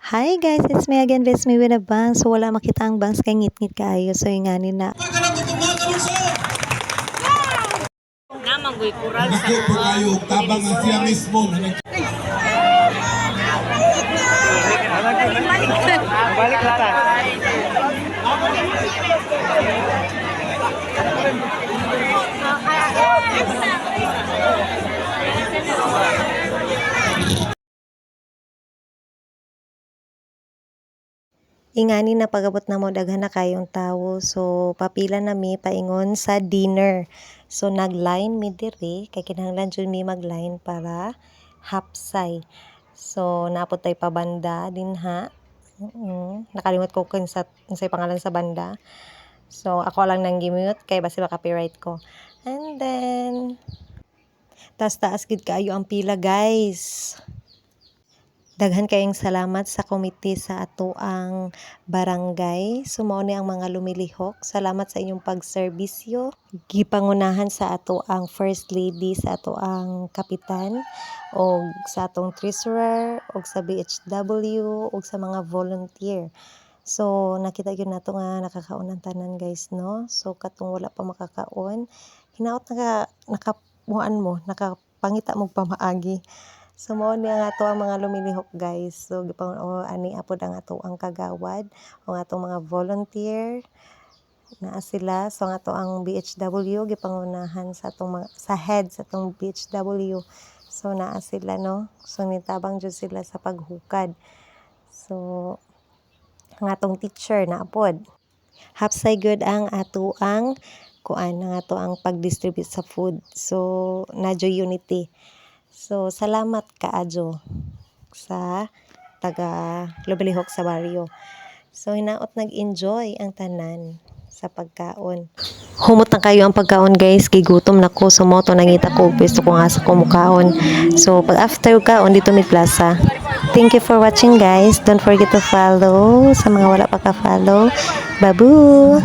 Hi guys, it's me again, Ves me with a bangs. So wala makita ang bangs kay ngit-ngit kaayo. So yung nga na. Naman ko'y kural sa Naku po kayo, tabang ang siya mismo. Balik na ta. Ingani na pagabot na mo daghan na kayong tawo. So papila na mi paingon sa dinner. So nagline mi diri kay kinahanglan jud mi magline para hapsay. So napot tay pabanda dinha. Nakalimot ko kung unsay pangalan sa banda. So ako lang nang gimute kay basi copyright ko. And then taas gid kaayo ang pila guys. Daghan kayong salamat sa komite sa atoang barangay. Sumao ni ang mga lumilihok. Salamat sa inyong pagserbisyo. Gipangunahan sa atoang first lady, sa atoang kapitan, o sa atong treasurer, o sa BHW, o sa mga volunteer. So nakita gyud nato nga nakakaon ang tanan guys, no? So katong wala pa makakaon, hinaot nakamuan mo, nakapangita mo pamaagi. So mao ni ang ato ang mga lumilihok guys. So ani apod ang ato ang kagawad o ang atong mga volunteer naa sila. So ang ato ang BHW gipangunahan sa atong sa head sa atong BHW. So naa sila, no. So nitabang jud sila sa paghukad. So ang atong teacher na apod. Hapsay good ang ato ang kuan ang ato ang pag-distribute sa food. So nadyo unity. So, salamat kaadyo sa taga Lubilihok sa baryo. So, hinaot nag-enjoy ang tanan sa pagkaon. Humot na kayo ang pagkaon guys, gigutom na ko, sumoto nangita ko, gusto ko nga sa kumukaon. So, pag after kaon dito may plaza. Thank you for watching guys. Don't forget to follow sa mga wala pa ka-follow. Babu!